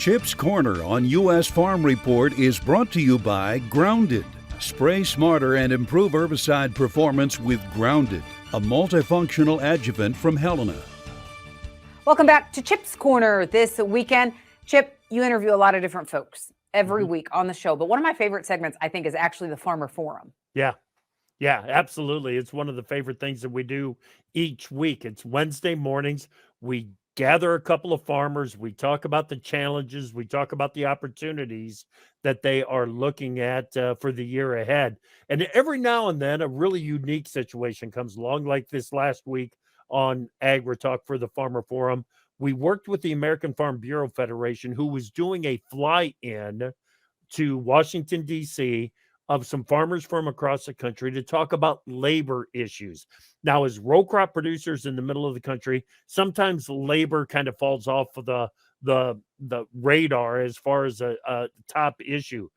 Chip's Corner on U.S. Farm Report is brought to you by Grounded. Spray smarter and improve herbicide performance with Grounded, a multifunctional adjuvant from Helena. Welcome back to Chip's Corner this weekend. Chip, you interview a lot of different folks every week on the show, but one of my favorite segments, I think, is actually the Farmer Forum. Yeah, absolutely. It's one of the favorite things that we do each week. It's Wednesday mornings. We gather a couple of farmers. We talk about the challenges. We talk about the opportunities that they are looking at for the year ahead. And every now and then, a really unique situation comes along, like this last week on AgriTalk for the Farmer Forum. We worked with the American Farm Bureau Federation, who was doing a fly-in to Washington, D.C., of some farmers from across the country to talk about labor issues. Now, as row crop producers in the middle of the country, sometimes labor kind of falls off of the radar as far as a top issue.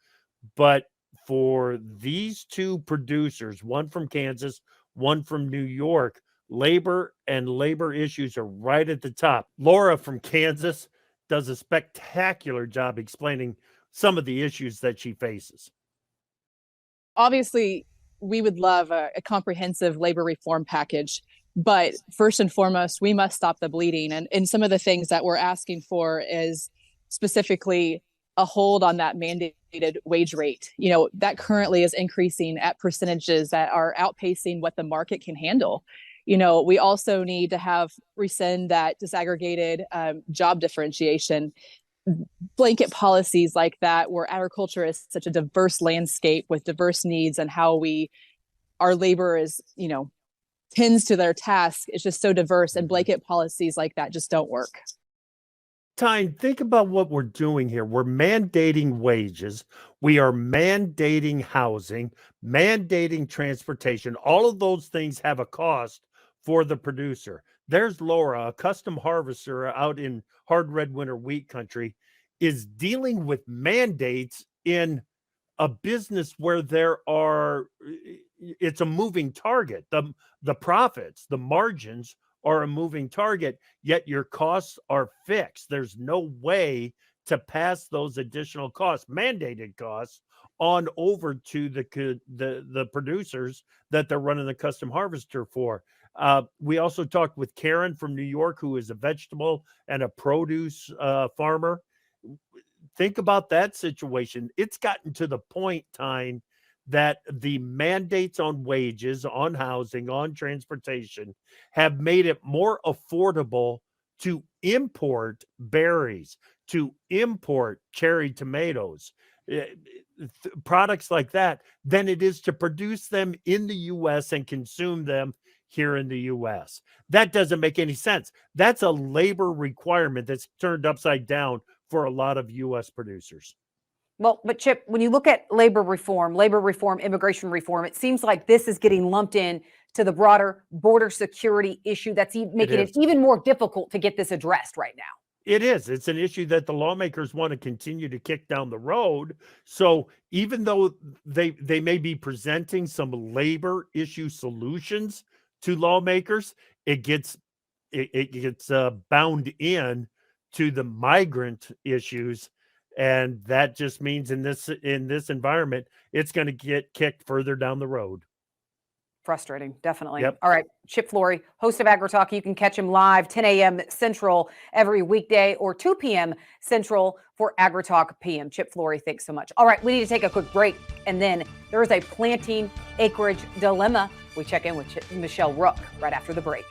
But for these two producers, one from Kansas, one from New York, labor and labor issues are right at the top. Laura from Kansas does a spectacular job explaining some of the issues that she faces. Obviously, we would love a comprehensive labor reform package, but first and foremost, we must stop the bleeding. And some of the things that we're asking for is specifically a hold on that mandated wage rate. You know, that currently is increasing at percentages that are outpacing what the market can handle. You know, we also need to rescind that disaggregated job differentiation. Blanket policies like that, where agriculture is such a diverse landscape with diverse needs, and how our labor is, tends to their task is just so diverse, and blanket policies like that just don't work. Tyne, think about what we're doing here. We're mandating wages. We are mandating housing, mandating transportation. All of those things have a cost for the producer. There's Laura, a custom harvester out in hard red winter wheat country, is dealing with mandates in a business where it's a moving target. The profits, the margins are a moving target, yet your costs are fixed. There's no way to pass those additional costs, mandated costs, on over to the producers that they're running the custom harvester for. We also talked with Karen from New York, who is a vegetable and a produce farmer. Think about that situation. It's gotten to the point, Tyne, that the mandates on wages, on housing, on transportation have made it more affordable to import berries, to import cherry tomatoes, products like that, than it is to produce them in the U.S. and consume them here in the U.S. That doesn't make any sense. That's a labor requirement that's turned upside down for a lot of U.S. producers. Well, but Chip, when you look at labor reform, immigration reform, it seems like this is getting lumped in to the broader border security issue that's making it even more difficult to get this addressed right now. It is. It's an issue that the lawmakers want to continue to kick down the road. So even though they may be presenting some labor issue solutions to lawmakers, it gets bound in to the migrant issues, and that just means in this environment, it's going to get kicked further down the road. Frustrating, definitely. Yep. All right, Chip Flory, host of AgriTalk. You can catch him live 10 a.m. Central every weekday, or 2 p.m. Central for AgriTalk PM. Chip Flory, thanks so much. All right, we need to take a quick break, and then there is a planting acreage dilemma. We check in with Michelle Rook right after the break.